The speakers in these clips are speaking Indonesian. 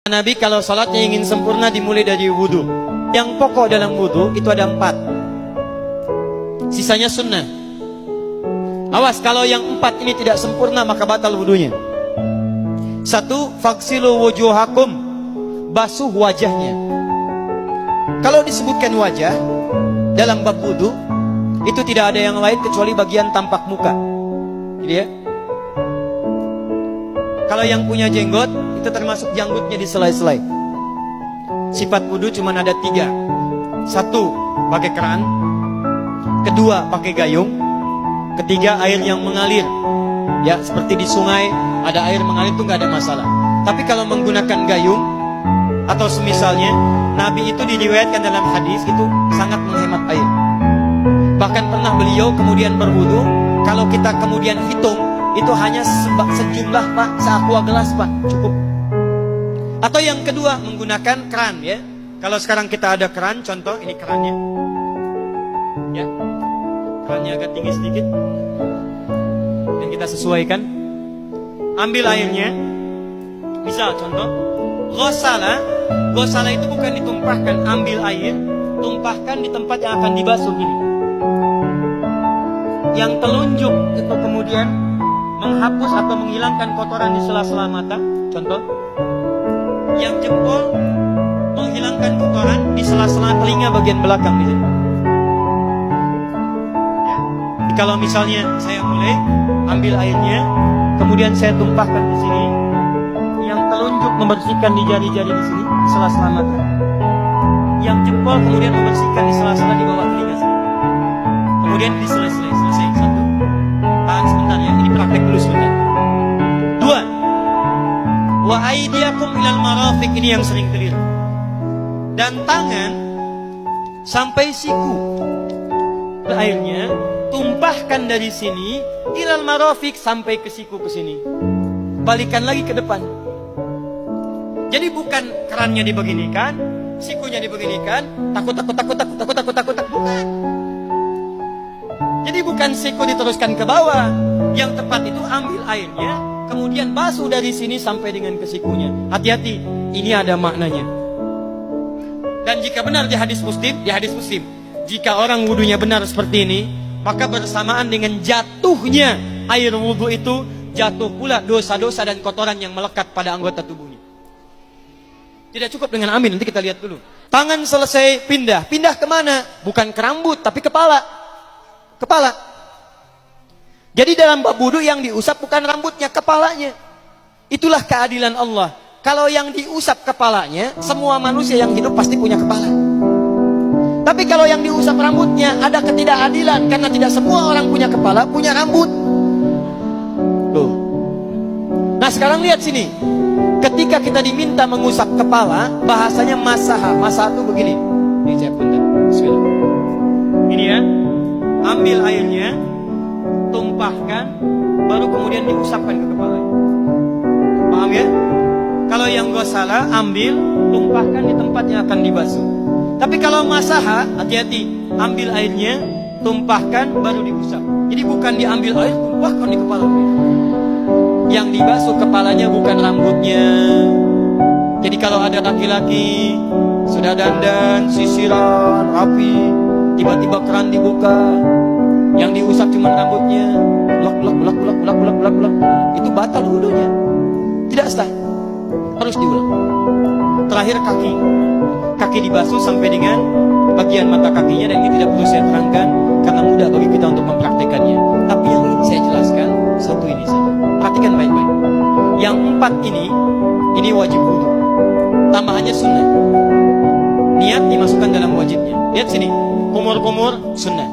Nabi kalau sholatnya ingin sempurna dimulai dari wudhu. Yang pokok dalam wudhu itu ada 4. Sisanya sunnah. Awas kalau yang 4 ini tidak sempurna maka batal wudhunya. 1. Faksilu wujuhakum, basuh wajahnya. Kalau disebutkan wajah dalam bab wudhu, itu tidak ada yang lain kecuali bagian tampak muka. Gitu ya. Kalau yang punya jenggot, itu termasuk janggutnya di selai-selai. Sifat wudhu cuma ada 3. 1, pakai keran. 2, pakai gayung. 3, air yang mengalir. Ya, seperti di sungai ada air mengalir itu nggak ada masalah. Tapi kalau menggunakan gayung atau semisalnya, Nabi itu diriwayatkan dalam hadis itu sangat menghemat air. Bahkan pernah beliau kemudian berwudhu, kalau kita kemudian hitung, itu hanya sejumlah Pak, seaqua gelas Pak, cukup. Atau yang kedua menggunakan keran ya. Kalau sekarang kita ada keran, contoh ini kerannya. Ya. Kerannya agak tinggi sedikit. Dan kita sesuaikan. Ambil airnya. Misal contoh, ghosala. Ghosala itu bukan ditumpahkan, ambil air, tumpahkan di tempat yang akan dibasuh ini. Yang telunjuk itu kemudian menghapus atau menghilangkan kotoran di sela-sela mata, contoh. Yang jempol menghilangkan kotoran di sela-sela telinga bagian belakang di sini. Ya. Kalau misalnya saya mulai ambil airnya, kemudian saya tumpahkan di sini. Yang telunjuk membersihkan di jari-jari di sini, di sela-sela mata. Yang jempol kemudian membersihkan di sela-sela di bawah telinga sini. Kemudian di selesai. 1. Tahan sebentar ya, ini praktek dulu sebentar. 2. Wa aidiakum ilal marafiq, ini yang sering keliru. Dan tangan sampai siku. Airnya tumpahkan dari sini ilal marafiq sampai ke siku ke sini. Balikan lagi ke depan. Jadi bukan kerannya dibeginikan, sikunya dibeginikan, takut, bukan. Jadi bukan siku diteruskan ke bawah. Yang tepat itu ambil airnya, kemudian basuh dari sini sampai dengan ke sikunya. Hati-hati, ini ada maknanya. Dan jika benar di hadis Muslim, jika orang wudunya benar seperti ini, maka bersamaan dengan jatuhnya air wudu itu, jatuh pula dosa-dosa dan kotoran yang melekat pada anggota tubuhnya. Tidak cukup dengan amin, nanti kita lihat dulu. Tangan selesai pindah kemana? Bukan ke rambut, tapi kepala. Jadi dalam bab wudu yang diusap bukan rambutnya, kepalanya. Itulah keadilan Allah. Kalau yang diusap kepalanya, semua manusia yang hidup pasti punya kepala. Tapi kalau yang diusap rambutnya, ada ketidakadilan. Karena tidak semua orang punya kepala, punya rambut. Tuh. Nah sekarang lihat sini. Ketika kita diminta mengusap kepala, bahasanya masaha. Masaha itu begini. Ini saya punten. Bismillah. Ini ya. Ambil airnya, tumpahkan, baru kemudian diusapkan ke kepala. Paham ya? Kalau yang ghosala, ambil, tumpahkan di tempat yang akan dibasuh. Tapi kalau masaha, hati-hati. Ambil airnya, tumpahkan, baru diusap. Jadi bukan diambil air, tumpahkan di kepala. Yang dibasuh kepalanya bukan rambutnya. Jadi kalau ada laki-laki sudah dandan, sisiran, rapi, tiba-tiba keran dibuka, yang diusap cuma rambutnya, ulak, itu batal wudunya, tidak sah, harus diulang. Terakhir kaki dibasuh sampai dengan bagian mata kakinya, dan ini tidak perlu saya terangkan karena mudah bagi kita untuk mempraktekannya. Tapi yang ingin saya jelaskan satu ini saja, perhatikan baik-baik. Yang 4 ini wajib wudu, tambahannya sunnah. Niat dimasukkan dalam wajibnya. Lihat sini. Kumur-kumur sunnah,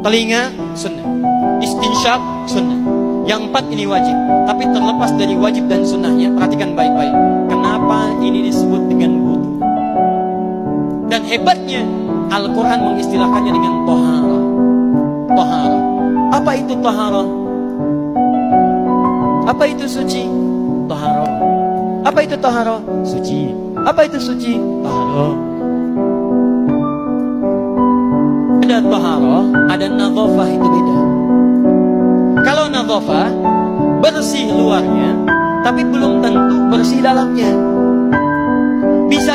telinga sunnah, istinsyaq sunnah. Yang 4 ini wajib. Tapi terlepas dari wajib dan sunnahnya, perhatikan baik-baik. Kenapa ini disebut dengan wudu? Dan hebatnya Al-Quran mengistilahkannya dengan toharah. Toharah. Apa itu toharah? Apa itu suci? Toharah. Apa itu toharah? Suci. Apa itu suci? Toharah. Ada taharah, ada nadhafah, itu beda. Kalau nadhafah bersih luarnya, tapi belum tentu bersih dalamnya.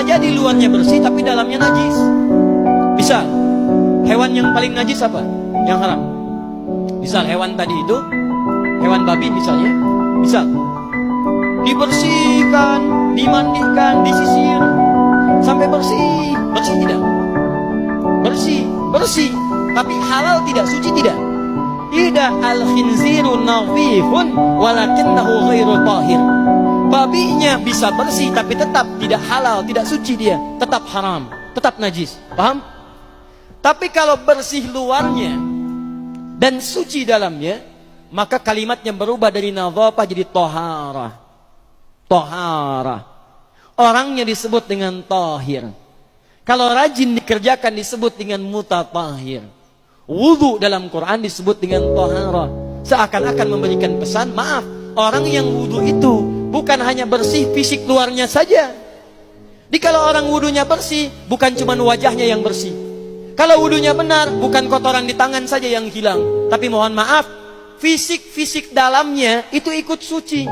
Bisa jadi luarnya bersih tapi dalamnya najis. Bisa. Hewan yang paling najis apa? Yang haram. Misal hewan tadi itu, hewan babi misalnya, bisa dibersihkan, dimandikan, disisir sampai bersih. Bersih tidak? Bersih, bersih. Tapi halal tidak, suci tidak? Tidak. Al-khinziru nadhifun walakinnahu ghairu tahir. Babinya bisa bersih tapi tetap tidak halal, tidak suci dia, tetap haram, tetap najis. Paham? Tapi kalau bersih luarnya dan suci dalamnya, maka kalimatnya berubah dari nadhafah jadi taharah. Taharah. Orangnya disebut dengan tahir. Kalau rajin dikerjakan disebut dengan mutatahhir. Wudu dalam Quran disebut dengan taharah. Seakan-akan memberikan pesan, maaf, orang yang wudu itu bukan hanya bersih fisik luarnya saja. Jadi kalau orang wudunya bersih, bukan cuma wajahnya yang bersih. Kalau wudunya benar, bukan kotoran di tangan saja yang hilang. Tapi mohon maaf, fisik dalamnya itu ikut suci.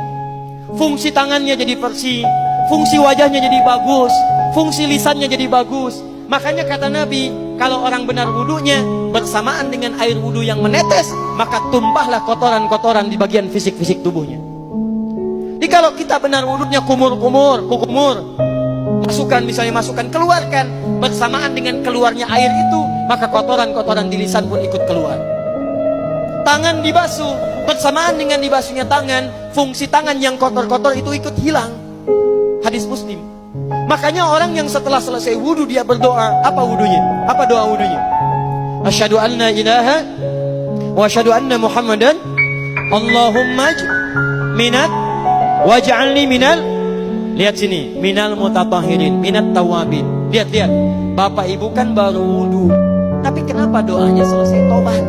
Fungsi tangannya jadi bersih, fungsi wajahnya jadi bagus, fungsi lisannya jadi bagus. Makanya kata Nabi, kalau orang benar wudunya bersamaan dengan air wudu yang menetes, maka tumpahlah kotoran-kotoran di bagian fisik-fisik tubuhnya. Jadi kalau kita benar wudunya kumur, masukkan, keluarkan, bersamaan dengan keluarnya air itu, maka kotoran-kotoran di lisan pun ikut keluar. Tangan dibasuh, bersamaan dengan dibasuhnya tangan, fungsi tangan yang kotor-kotor itu ikut hilang. Hadis Muslim. Makanya orang yang setelah selesai wudu dia berdoa, apa wudunya? Apa doa wudunya? Asyhadu anna ilaha wa asyhadu anna Muhammadan Allahumma minat waj'alni minal, lihat sini, minal mutatahhirin, minat tawabin. Lihat. Bapak ibu kan baru wudu, tapi kenapa doanya selesai tobat?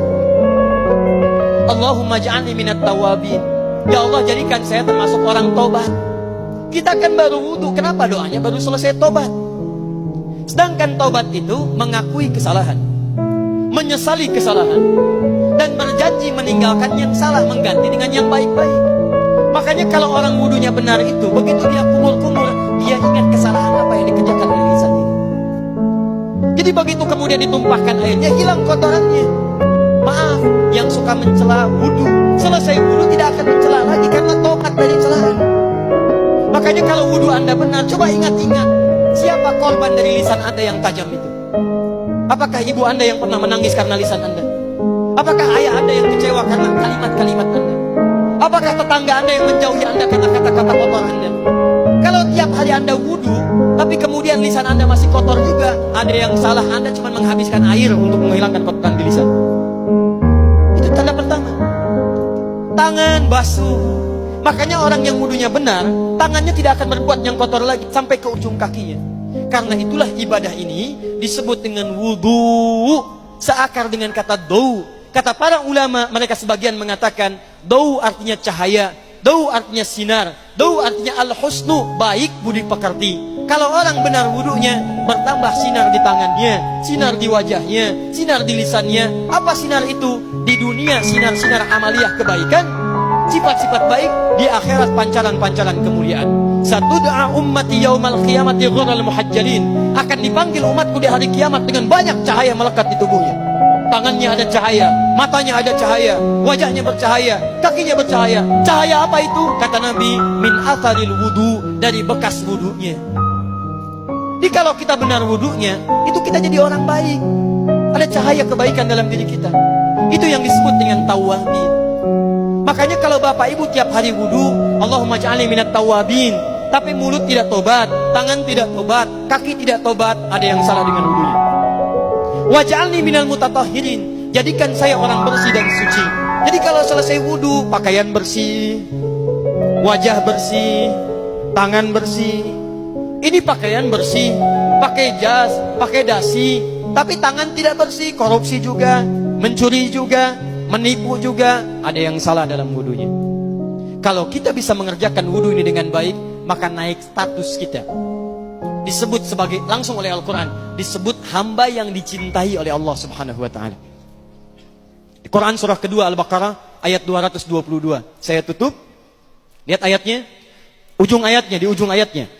Allahumma ja'alni minat tawabin. Ya Allah, jadikan saya termasuk orang tobat. Kita kan baru wudu, kenapa doanya baru selesai tobat? Sedangkan tobat itu mengakui kesalahan, menyesali kesalahan, dan berjanji meninggalkan yang salah, mengganti dengan yang baik-baik. Makanya kalau orang wudunya benar itu, begitu dia kumur-kumur, dia ingat kesalahan apa yang dikerjakan oleh lisan ini. Jadi begitu kemudian ditumpahkan airnya, hilang kotorannya. Maaf, yang suka mencela wudu, selesai wudu tidak akan mencela lagi karena tobat dari celaan. Makanya kalau wudu Anda benar, coba ingat-ingat, siapa korban dari lisan Anda yang tajam itu? Apakah ibu Anda yang pernah menangis karena lisan Anda? Apakah ayah Anda yang kecewa karena kalimat-kalimat Anda? Apakah tetangga Anda yang menjauhi Anda karena kata-kata kotor Anda? Kalau tiap hari Anda wudu, tapi kemudian lisan Anda masih kotor juga, ada yang salah, Anda cuma menghabiskan air untuk menghilangkan kotoran di lisan. Itu tanda pertama. Tangan basuh. Makanya orang yang wudunya benar, tangannya tidak akan berbuat yang kotor lagi sampai ke ujung kakinya. Karena itulah ibadah ini disebut dengan wudu, seakar dengan kata dau. Kata para ulama, mereka sebagian mengatakan dau artinya cahaya, dau artinya sinar, dau artinya al-husnu, baik budi pekerti. Kalau orang benar wudunya, bertambah sinar di tangannya, sinar di wajahnya, sinar di lisannya. Apa sinar itu? Di dunia sinar-sinar amaliyah kebaikan, sifat-sifat baik, di akhirat pancaran-pancaran kemuliaan. Satud'a ummati yaumal qiyamati ghurral muhajjalin. Akan dipanggil umatku di hari kiamat dengan banyak cahaya melekat di tubuhnya. Tangannya ada cahaya, matanya ada cahaya, wajahnya bercahaya, kakinya bercahaya. Cahaya apa itu? Kata Nabi, min atharil wudu, dari bekas wudunya. Jadi kalau kita benar wudunya, itu kita jadi orang baik. Ada cahaya kebaikan dalam diri kita. Itu yang disebut dengan tawabin. Makanya kalau bapak ibu tiap hari wudu, Allahumma ja'alni minat tawabin, tapi mulut tidak tobat, tangan tidak tobat, kaki tidak tobat, ada yang salah dengan wudunya. Waj'alni minal mutatahhirin, jadikan saya orang bersih dan suci. Jadi kalau selesai wudu, pakaian bersih, wajah bersih, tangan bersih. Ini pakaian bersih, pakai jas, pakai dasi, tapi tangan tidak bersih, korupsi juga, mencuri juga, menipu juga, ada yang salah dalam wudunya. Kalau kita bisa mengerjakan wudu ini dengan baik, maka naik status kita. Disebut sebagai, langsung oleh Al-Quran, disebut hamba yang dicintai oleh Allah Subhanahu wa ta'ala. Di Quran surah kedua Al-Baqarah ayat 222. Saya tutup. Lihat ayatnya, ujung ayatnya, di ujung ayatnya.